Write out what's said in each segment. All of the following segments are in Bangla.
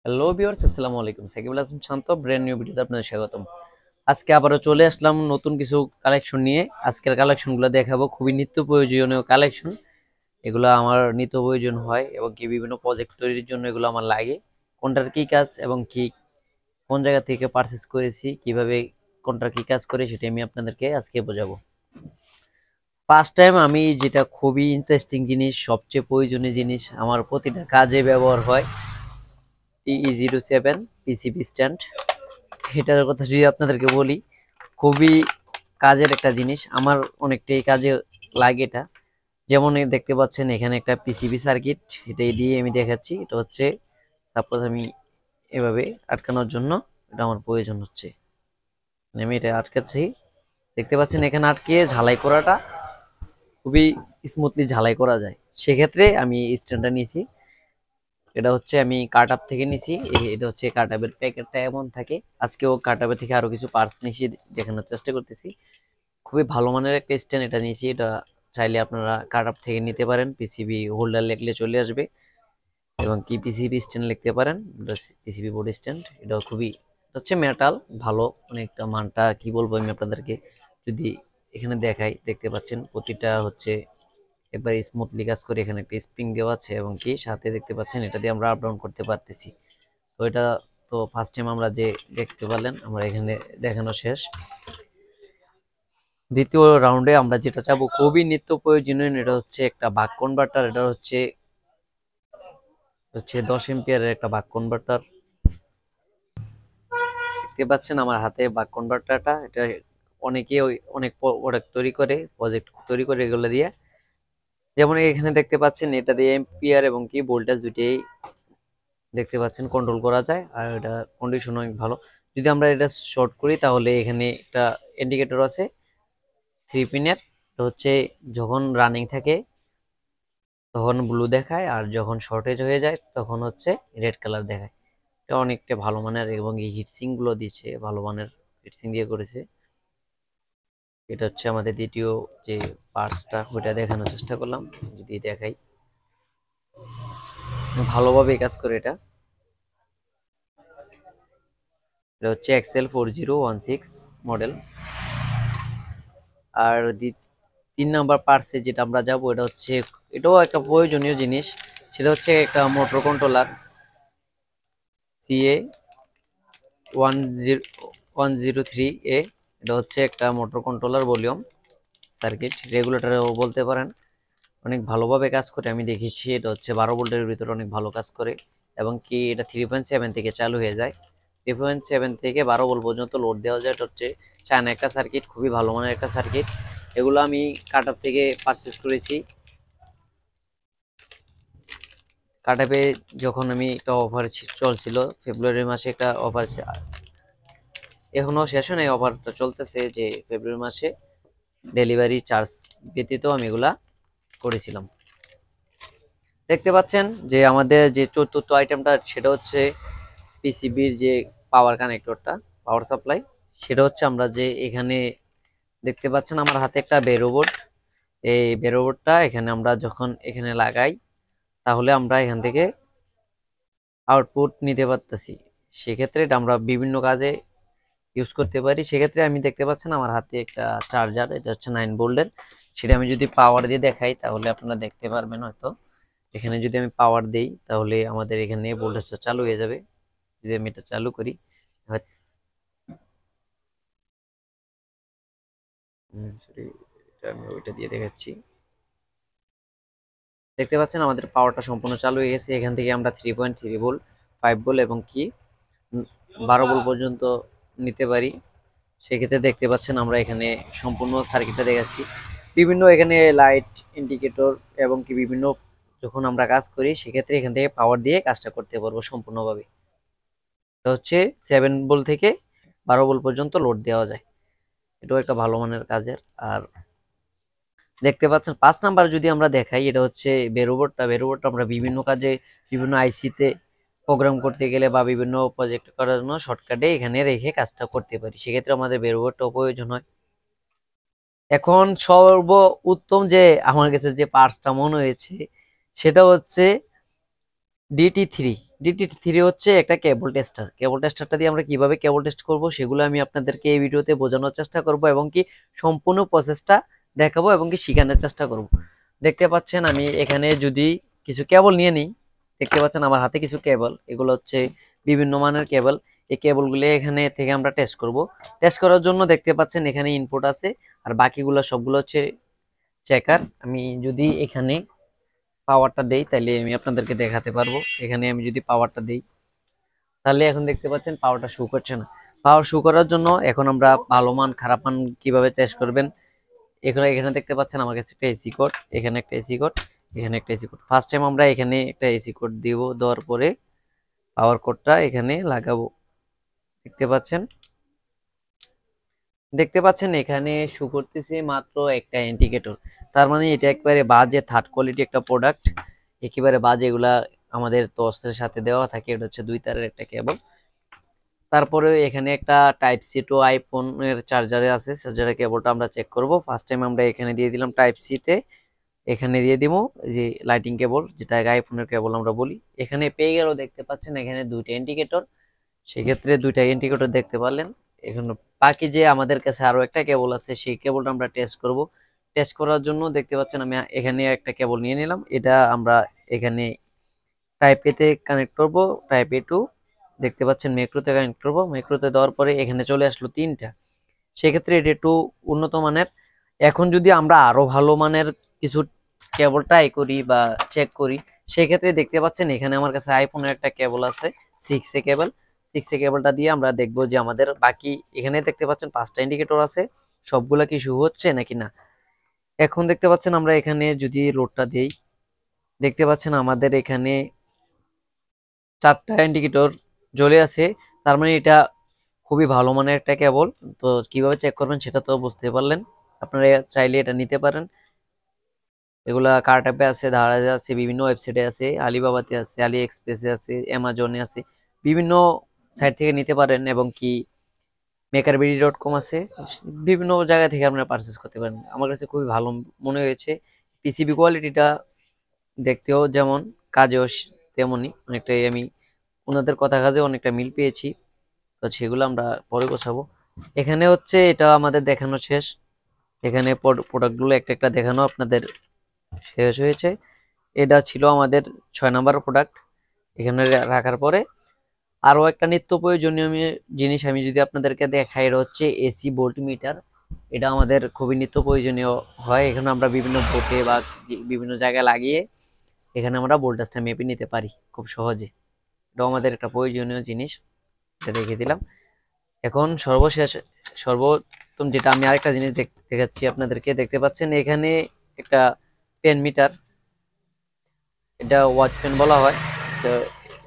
হ্যালো ভিউয়ার্স, আসসালামু আলাইকুম। সাকিব আল হাসান শান্ত, ব্র্যান্ড নিউ ভিডিওতে আপনাদের স্বাগতম। আজকে আবারও চলে আসলাম নতুন কিছু কালেকশন নিয়ে। আজকের কালেকশনগুলো দেখাবো, খুবই নিত্য প্রয়োজনীয় কালেকশন। এগুলো আমার নিত্য প্রয়োজন হয় এবং কি বিভিন্ন প্রজেক্ট তৈরির জন্য এগুলো আমার লাগে। কোনটার কি কাজ এবং কি কোন জায়গা থেকে পারচেজ করেছি, কিভাবে কোনটার কি কাজ করে সেটা আমি আপনাদেরকে আজকে বোঝাবো। ফার্স্ট টাইম আমি যেটা খুবই ইন্টারেস্টিং জিনিস, সবচেয়ে প্রয়োজনীয় জিনিস, আমার প্রতিটা কাজে ব্যবহার হয়, TE07 পিসিবি স্ট্যান্ড। এটার কথা যদি আপনাদেরকে বলি, খুবই কাজের একটা জিনিস, আমার অনেকটাই কাজে লাগে এটা। যেমন এই দেখতে পাচ্ছেন এখানে একটা পিসিবি সার্কিট, এটাই দিয়ে আমি দেখাচ্ছি। এটা হচ্ছে সাপোজ আমি এভাবে আটকানোর জন্য এটা আমার প্রয়োজন হচ্ছে, আমি এটা আটকাচ্ছি। দেখতে পাচ্ছেন এখানে আটকে ঝালাই করাটা খুবই স্মুথলি ঝালাই করা যায়। সেক্ষেত্রে আমি স্ট্যান্ডটা নিয়েছি। এটা হচ্ছে আমি কার্টআপ থেকে নিছি। এটা হচ্ছে কার্টআপের প্যাকেটটা এমন থাকে। আজকেও কার্টআপের থেকে আরো কিছু পার্টস নিছি, দেখানোর চেষ্টা করতেছি। খুবই ভালো মানের একটা স্ট্যান্ড এটা নিয়েছি। এটা চাইলে আপনারা কার্টআপ থেকে নিতে পারেন, পিসিবি হোল্ডার লিখলে চলে আসবে এবং কি পিসিবি স্ট্যান্ড লিখতে পারেন, পিসিবি বোর্ড স্ট্যান্ড। এটা খুবই, এটা হচ্ছে মেটাল, ভালো অনেকটা মানটা কি বলবো আমি আপনাদেরকে। যদি এখানে দেখাই, দেখতে পাচ্ছেন প্রতিটা হচ্ছে একবার স্মুথলি কাজ করে। এখানে একটা স্প্রিং দেওয়া আছে এবং কি সাথে দেখতে পাচ্ছেন এটা দিয়ে আমরা আপ ডাউন করতে পারতেছি। তো এটা তো ফার্স্ট টাইম আমরা যে দেখতে পারলেন, আমরা এখানে দেখানো শেষ। দ্বিতীয় রাউন্ডে আমরা যেটা চাবো খুবই নিত্য প্রয়োজনীয়, এটা হচ্ছে একটা বাক কনভার্টার। এটা হচ্ছে হচ্ছে 10 এম্পিয়ারের একটা বাক কনভার্টার। দেখতে পাচ্ছেন আমার হাতে বাক কনভার্টারটা। এটা অনেকে অনেক প্রোডাক্ট তৈরি করে, প্রজেক্ট তৈরি করে এগুলো দিয়ে। যেমন এখানে দেখতে পাচ্ছেন এটা দিয়ে এম্পিয়ার এবং কি ভোল্টেজ দুইটাই দেখতে পাচ্ছেন কন্ট্রোল করা যায়। আর এটা কন্ডিশন অনেক ভালো। যদি আমরা এটা শর্ট করি তাহলে এখানে একটা ইন্ডিকেটর আছে 3 পিনের। তো হচ্ছে যখন রানিং থাকে তখন ব্লু দেখায়, আর যখন শর্টেজ হয়ে যায় তখন হচ্ছে রেড কালার দেখায়। এটা অনেকটা ভালো মানের এবং এই হিটসিং গুলো দিচ্ছে ভালো মানের, হিটসিং দিয়ে করেছে। এটা হচ্ছে আমাদের দ্বিতীয় যে পার্টসটা, ওইটা দেখানোর চেষ্টা করলাম। যদি দেখাই, ভালোভাবে কাজ করে এটা। এটা হচ্ছে XL4016 মডেল। আর 3 নাম্বার পার্টসে যেটা আমরা যাব, এটা হচ্ছে, এটাও একটা প্রয়োজনীয় জিনিস। সেটা হচ্ছে একটা মোটর কন্ট্রোলার CA10103A। এটা হচ্ছে একটা মোটর কন্ট্রোলার ভলিউম সার্কিট, রেগুলেটরও বলতে পারেন। অনেক ভালোভাবে কাজ করে, আমি দেখেছি। এটা হচ্ছে 12 ভোল্টের ভিতরে অনেক ভালো কাজ করে এবং কি এটা 3.7 থেকে চালু হয়ে যায়। 3.7 থেকে 12 ভোল্ট পর্যন্ত লোড দেওয়া যায়। এটা হচ্ছে চায়না একটা সার্কিট, খুবই ভালো মানের একটা সার্কিট। এগুলো আমি কাটআপ থেকে পারচেস করেছি। কাটআপে যখন আমি একটা অফার চলছিল, ফেব্রুয়ারি মাসে একটা অফার, এখনো শেষ হয় নাই, অফারটা চলতেছে যে ফেব্রুয়ারি মাসে ডেলিভারি চার্জ ব্যতীত আমি এগুলা করেছিলাম। দেখতে পাচ্ছেন যে আমাদের যে চতুর্থ আইটেমটা, সেটা হচ্ছে পিসিবির যে পাওয়ার কানেক্টরটা, পাওয়ার সাপ্লাই। সেটা হচ্ছে আমরা যে এখানে দেখতে পাচ্ছেন আমার হাতে একটা বেরোবোর্ড। এই বেরোবোর্ডটা এখানে আমরা যখন এখানে লাগাই তাহলে আমরা এখান থেকে আউটপুট নিতে পারতেছি। সেক্ষেত্রে এটা আমরা বিভিন্ন কাজে ইউজ করতে পারি। সেক্ষেত্রে আমি দেখতে পাচ্ছেন আমার হাতে একটা চার্জার, এটা হচ্ছে 9 ভোল্টের। সেটা আমি যদি পাওয়ার দিয়ে দেখাই তাহলে আপনারা দেখতে পারবেন হয়তো। এখানে যদি আমি পাওয়ার দেই তাহলে আমাদের এখানে ভোল্টেজটা চালু হয়ে যাবে। যদি আমি এটা চালু করি, সরি, এটা আমি ওইটা দিয়ে দেখাচ্ছি। দেখতে পাচ্ছেন আমাদের পাওয়ারটা সম্পূর্ণ চালু হয়ে গেছে। এখান থেকে আমরা 3.3 ভোল্ট, 5 ভোল্ট এবং কি 12 ভোল্ট পর্যন্ত নিতে পারি। সেক্ষেত্রে দেখতে পাচ্ছেন আমরা এখানে সম্পূর্ণ সার্কিটটা দেখাচ্ছি। বিভিন্ন এখানে লাইট, ইন্ডিকেটর এবং কি বিভিন্ন, যখন আমরা কাজ করি সেক্ষেত্রে এখান থেকে পাওয়ার দিয়ে কাজটা করতে পারবো সম্পূর্ণভাবে। এটা হচ্ছে 7 ভোল্ট থেকে 12 ভোল্ট পর্যন্ত লোড দেওয়া যায়। এটাও একটা ভালো মানের কাজের। আর দেখতে পাচ্ছেন 5 নাম্বার যদি আমরা দেখাই, এটা হচ্ছে বেরোবোর্ডটা। বেরোবোর্ডটা আমরা বিভিন্ন কাজে, বিভিন্ন আইসিতে প্রোগ্রাম করতে গেলে বা বিভিন্ন প্রজেক্ট করার জন্য শর্টকাটে এখানে রেখে কাজটা করতে পারি। সেক্ষেত্রে আমাদের বেরোবোর্ডটাও প্রয়োজন হয়। এখন সর্ব উত্তম যে আমার কাছে যে পার্টসটা মনে হয়েছে সেটা হচ্ছে DT3। DT3 হচ্ছে একটা কেবল টেস্টার। কেবল টেস্টারটা দিয়ে আমরা কিভাবে কেবল টেস্ট করব সেগুলো আমি আপনাদেরকে এই ভিডিওতে বোঝানোর চেষ্টা করব এবং কি সম্পূর্ণ প্রসেসটা দেখাবো এবং কি শেখানোর চেষ্টা করব। দেখতে পাচ্ছেন আমি এখানে যদি কিছু কেবল নিয়ে নিই, দেখতে পাচ্ছেন আমার হাতে কিছু কেবল, এগুলো হচ্ছে বিভিন্ন মানের কেবল। এই কেবলগুলো এখানে থেকে আমরা টেস্ট করব। টেস্ট করার জন্য দেখতে পাচ্ছেন এখানে ইনপুট আছে আর বাকিগুলো সবগুলো হচ্ছে চেকার। আমি যদি এখানে পাওয়ারটা দেই তাহলে আমি আপনাদেরকে দেখাতে পারবো। এখানে আমি যদি পাওয়ারটা দেই তাহলে এখন দেখতে পাচ্ছেন পাওয়ারটা শো করছে না। পাওয়ার শো করার জন্য এখন আমরা ভালো মান খারাপ মান কিভাবে টেস্ট করবেন, এখানে এখানে দেখতে পাচ্ছেন আমার কাছে একটা এসি কোড, এখানে একটা এসি কোড, এখানে একটা এসি কোড। ফার্স্ট টাইম আমরা এখানে একটা এসি কোড দিব, দেওয়ার পরে পাওয়ার কোডটা এখানে লাগাবো। দেখতে পাচ্ছেন, এখানে শো করতেছে মাত্র একটা ইন্ডিকেটর। তার মানে এটা একবারে বাজে থার্ড কোয়ালিটি একটা প্রোডাক্ট, একেবারে বাজে। এগুলা আমাদের টর্চের সাথে দেওয়া থাকে, এটা হচ্ছে 2 তারের একটা কেবল। তারপরে এখানে একটা টাইপ সি টু আইফোনের চার্জারে আছে, চার্জারের কেবলটা আমরা চেক করব। ফার্স্ট টাইম আমরা এখানে দিয়ে দিলাম টাইপ সি তে, এখানে দিয়ে দিব যে লাইটিং কেবল, যেটা আইফোনের কেবল আমরা বলি। এখানে পেয়ে গেল, দেখতে পাচ্ছেন এখানে 2টা ইন্ডিকেটর, সেক্ষেত্রে 2টা ইন্ডিকেটর দেখতে পারলেন। এখানে বাকি যে আমাদের কাছে আরো একটা কেবল আছে, সেই কেবলটা আমরা টেস্ট করব। টেস্ট করার জন্য দেখতে পাচ্ছেন আমি এখানে একটা কেবল নিয়ে নিলাম, এটা আমরা এখানে টাইপ এ তে কানেক্ট করব, টাইপ এ টু। দেখতে পাচ্ছেন ম্যাক্রোতে কানেক্ট করব, ম্যাক্রোতে দেওয়ার পরে এখানে চলে আসলো 3টা। সেক্ষেত্রে এটা একটু উন্নত মানের। এখন যদি আমরা আরো ভালো মানের কিছু কেবল ট্রাই করি বা চেক করি, সেক্ষেত্রে দেখতে পাচ্ছেন এখানে আমার কাছে আইফোনের একটা কেবল আছে, 6A কেবল। 6A কেবলটা দিয়ে আমরা দেখবো যে আমাদের বাকি, এখানে দেখতে পাচ্ছেন 5টা ইন্ডিকেটর আছে, সবগুলা কি শো হচ্ছে নাকি না। এখন দেখতে পাচ্ছেন আমরা এখানে যদি লোডটা দেই, দেখতে পাচ্ছেন আমাদের এখানে 4টা ইন্ডিকেটর জ্বলে আছে। তার মানে এটা খুবই ভালো মানের একটা কেবল। তো কিভাবে চেক করবেন সেটা তো বুঝতে পারলেন। আপনারা চাইলে এটা নিতে পারেন। এগুলা কার্টঅ্যাপে আছে, দারাজে আছে, বিভিন্ন ওয়েবসাইটে আছে, আলিবাবাতে আছে, আলি এক্সপ্রেসে আছে, অ্যামাজনে আছে, বিভিন্ন সাইট থেকে নিতে পারেন এবং কি মেকারবিডি.com আছে, বিভিন্ন জায়গা থেকে আপনারা পারচেস করতে পারেন। আমার কাছে খুবই ভালো মনে হয়েছে। পিসিবি কোয়ালিটিটা দেখতেও যেমন, কাজেও তেমনই, অনেকটাই আমি ওনাদের কথা কাজে অনেকটা মিল পেয়েছি। তো সেগুলো আমরা পরে গোছাবো। এখানে হচ্ছে এটা আমাদের দেখানো শেষ। এখানে প্রোডাক্টগুলো একটা একটা দেখানো আপনাদের শেষ হয়েছে। এটা ছিল আমাদের 6 নাম্বার প্রোডাক্ট। এখানে রাখার পরে আরো একটা নিত্য প্রয়োজনীয় জিনিস আমি যদি আপনাদেরকে দেখাই, এটা হচ্ছে এসি ভোল্ট মিটার। এটা আমাদের খুবই নিত্য প্রয়োজনীয় হয়। এখানে আমরা বিভিন্ন বোটে বা বিভিন্ন জায়গায় লাগিয়ে এখানে আমরা ভোল্টেজটা মেপে নিতে পারি খুব সহজে। এটাও আমাদের একটা প্রয়োজনীয় জিনিস, এটা দেখে দিলাম। এখন সর্বশেষ, সর্বোত্তম যেটা আমি আরেকটা জিনিস দেখাচ্ছি আপনাদেরকে। দেখতে পাচ্ছেন এখানে একটা পেন মিটার, এটা ওয়াচ পেন বলা হয়। তো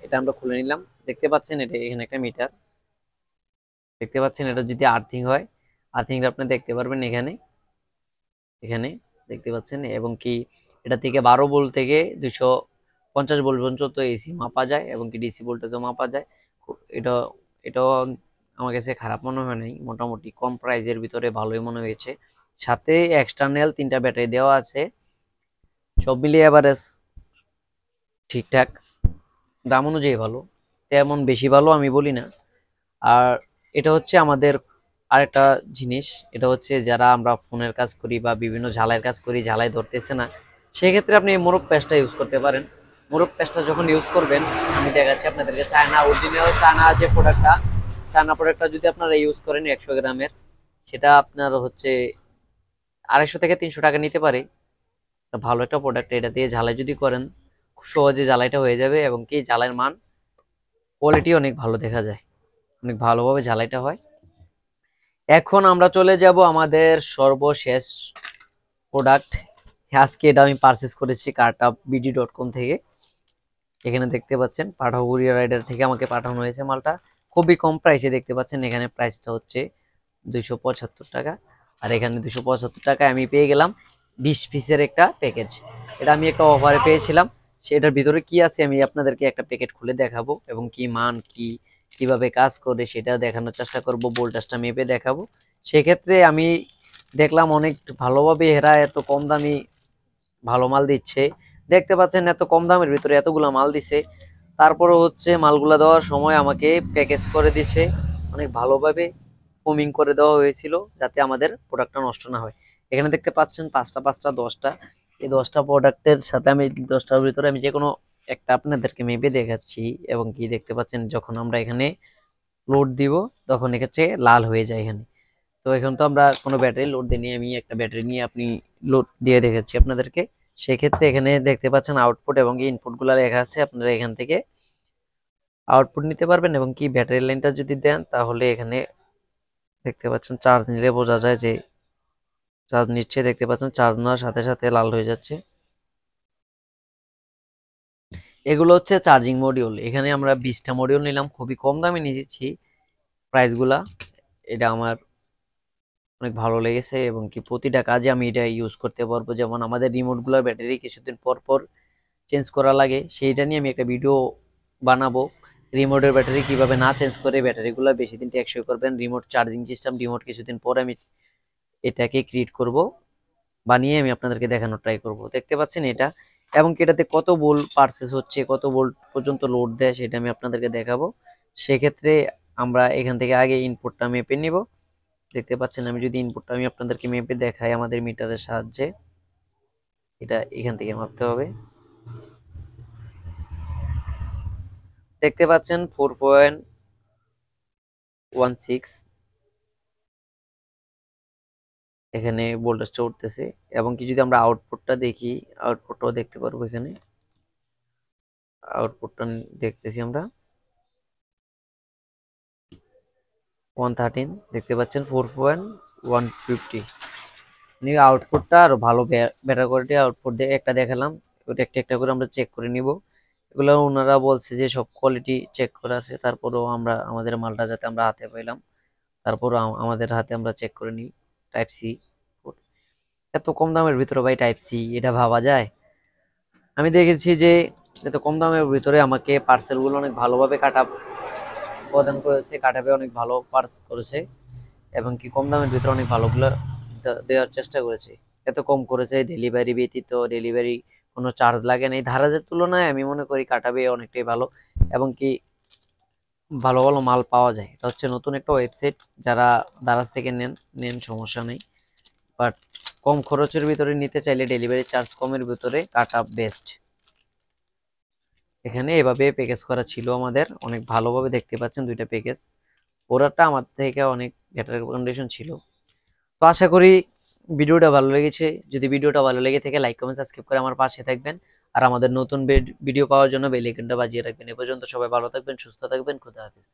এটা আমরা খুলে নিলাম। দেখতে পাচ্ছেন এটা এখানে একটা মিটার, দেখতে পাচ্ছেন এটা যদি আর্থিং হয়, আর্থিংটা আপনি দেখতে পারবেন এখানে, এখানে দেখতে পাচ্ছেন। এবং কি এটা থেকে 12 ভোল্ট থেকে 250 ভোল্ট পর্যন্ত এসি মাপা যায় এবং কি ডিসি ভোল্টেজও মাপা যায়। এটা এটাও আমার কাছে খারাপ মনে হয় নাই, মোটামুটি কম প্রাইজের ভিতরে ভালোই মনে হয়েছে। সাথে এক্সটার্নাল 3টা ব্যাটারি দেওয়া আছে, সব মিলিয়ে এভারেজ ঠিকঠাক, দাম অনুযায়ী ভালো, তেমন বেশি ভালো আমি বলি না। আর এটা হচ্ছে আমাদের আরেকটা জিনিস, এটা হচ্ছে যারা আমরা ফোনের কাজ করি বা বিভিন্ন ঝালাইয়ের কাজ করি, ঝালাই ধরতেছে না, সেক্ষেত্রে আপনি মোরগ পেস্টটা ইউজ করতে পারেন। মোরগ পেস্টটা যখন ইউজ করবেন, আমি দেখাচ্ছি আপনাদেরকে, চায়না অরিজিনাল চায়না যে প্রোডাক্টটা, চায়না প্রোডাক্টটা যদি আপনারা ইউজ করেন 100 গ্রামের, সেটা আপনার হচ্ছে 250 থেকে 300 টাকা নিতে পারে। ভালো একটা প্রোডাক্ট, এটা দিয়ে ঝালাই যদি করেন খুব সহজে ঝালাইটা হয়ে যাবে এবং কি ঝালাইয়ের মান কোয়ালিটি অনেক ভালো দেখা যায়, অনেক ভালোভাবে ঝালাইটা হয়। এখন আমরা চলে যাব আমাদের সর্বশেষ প্রোডাক্ট। আজকে এটা আমি পারচেস করেছি cartupbd.com থেকে। এখানে দেখতে পাচ্ছেন পাঠাও কুরিয়ার রাইডার থেকে আমাকে পাঠানো হয়েছে মালটা, খুবই কম প্রাইসে। দেখতে পাচ্ছেন এখানে প্রাইসটা হচ্ছে 275 টাকা, আর এখানে 275 টাকায় আমি পেয়ে গেলাম 20 পিসের একটা প্যাকেজ। এটা আমি একটা অফারে পেয়েছিলাম। সেটার ভিতরে কি আছে আমি আপনাদেরকে একটা প্যাকেট খুলে দেখাবো এবং কি মান কি, কিভাবে কাজ করে সেটা দেখানোর চেষ্টা করব, ভোল্টেজটা মেপে দেখাবো। সেক্ষেত্রে আমি দেখলাম অনেক ভালোভাবে এরা এত কম দামি ভালো মাল দিচ্ছে। দেখতে পাচ্ছেন এত কম দামের ভিতরে এতগুলো মাল দিছে, তারপরে হচ্ছে মালগুলা দেওয়ার সময় আমাকে প্যাকেজ করে দিছে অনেক ভালোভাবে, ফোমিং করে দেওয়া হয়েছিল যাতে আমাদের প্রোডাক্টটা নষ্ট না হয়। এখানে দেখতে পাচ্ছেন পাঁচটা পাঁচটা 10টা, এই 10টা প্রোডাক্টের সাথে আমি 10টার ভিতরে আমি যে কোনো একটা আপনাদেরকে মেপে দেখাচ্ছি। এবং কি দেখতে পাচ্ছেন যখন আমরা এখানে লোড দিব তখন এক্ষেত্রে লাল হয়ে যায় এখানে। তো এখন তো আমরা কোনো ব্যাটারি লোড দিইনি, আমি একটা ব্যাটারি নিয়ে আপনি লোড দিয়ে দেখাচ্ছি আপনাদেরকে। সেক্ষেত্রে এখানে দেখতে পাচ্ছেন আউটপুট এবং ইনপুট গুলা লেখা আছে, আপনারা এখান থেকে আউটপুট নিতে পারবেন। এবং কি ব্যাটারি লাইনটা যদি দেন তাহলে এখানে দেখতে পাচ্ছেন চার্জ নিলে বোঝা যায় যে চার্জ নিচ্ছে, দেখতে পাচ্ছেন চার্জ নেওয়ার সাথে সাথে লাল হয়ে যাচ্ছে। এগুলো হচ্ছে চার্জিং মডিউল, এখানে আমরা 20টা মডিউল নিলাম, খুবই কম দামে নিয়েছি প্রাইসগুলা। এটা আমার অনেক ভালো লেগেছে এবং কি প্রতিটা কাজে আমি এটা ইউজ করতে পারবো। যেমন আমাদের রিমোটগুলোর ব্যাটারি কিছুদিন পর পর চেঞ্জ করা লাগে, সেইটা নিয়ে আমি একটা ভিডিও বানাবো। রিমোটের ব্যাটারি কিভাবে না চেঞ্জ করে ব্যাটারিগুলো বেশি দিন টেকসই করবেন, রিমোট চার্জিং সিস্টেম রিমোট কিছুদিন পরে আমি এটাকে ক্রিয়েট করব, বানিয়ে আমি আপনাদেরকে দেখানোর ট্রাই করব। দেখতে পাচ্ছেন এটা, এবং কি এটাতে কত ভোল্ট পারচেস হচ্ছে, কত ভোল্ট পর্যন্ত লোড দেয় সেটা আমি আপনাদেরকে দেখাবো। সেক্ষেত্রে আমরা এখান থেকে আগে ইনপুটটা মেপে নিব। দেখতে পাচ্ছেন আমি যদি ইনপুটটা আমি আপনাদেরকে মেপে দেখাই আমাদের মিটারের সাহায্যে, এটা এখান থেকে মাপতে হবে। দেখতে পাচ্ছেন 4.16 এখানে ভোল্টেজটা উঠতেছে। এবং কি যদি আমরা আউটপুটটা দেখি, আউটপুটটাও দেখতে পারবো এখানে, আউটপুটটা দেখতেছি আমরা 113, দেখতে পাচ্ছেন 4.150। আউটপুটটা আরো ভালো বেটার কোয়ালিটি আউটপুট দিয়ে একটা দেখালাম, ওটা একটা একটা করে আমরা চেক করে নিব। এগুলো ওনারা বলছে যে সব কোয়ালিটি চেক করা আছে, তারপরেও আমরা আমাদের মালটা যাতে আমরা হাতে পাইলাম, তারপরও আমাদের হাতে আমরা চেক করে নিই। টাইপ সি, এত কম দামের ভিতরে ভাই টাইপ সি, এটা ভাবা যায়? আমি দেখেছি যে এত কম দামের ভিতরে আমাকে পার্সেলগুলো অনেক ভালোভাবে কাটা প্রদান করেছে, কাটাবে অনেক ভালো পার্স করেছে, এবং কি কম দামের ভিতরে অনেক ভালোগুলো দেওয়ার চেষ্টা করেছে। এত কম করেছে, ডেলিভারি ব্যতীত, ডেলিভারি কোনো চার্জ লাগে না, এই ধারাজের তুলনায় আমি মনে করি কাটাবে অনেকটাই ভালো। এবং কি ভালো ভালো মাল পাওয়া যায়। এটা হচ্ছে নতুন একটা ওয়েবসাইট, যারা দারাজ থেকে নেন নেন সমস্যা নেই, বাট কম খরচের ভিতরে নিতে চাইলে ডেলিভারি চার্জ কমের ভিতরে কাটা বেস্ট। এখানে এভাবে প্যাকেজ করা ছিল আমাদের, অনেক ভালোভাবে দেখতে পাচ্ছেন দুইটা প্যাকেজ, ওরাটা আমার থেকে অনেক বেটার কন্ডিশন ছিল। তো আশা করি ভিডিওটা ভালো লেগেছে, যদি ভিডিওটা ভালো লেগে থাকে লাইক কমেন্ট সাবস্ক্রাইব করে আমার পাশে থাকবেন, আর আমাদের নতুন ভিডিও পাওয়ার জন্য বেল আইকনটা বাজিয়ে রাখবেন। এ পর্যন্ত সবাই ভালো থাকবেন, সুস্থ থাকবেন, খুদা হাফেজ।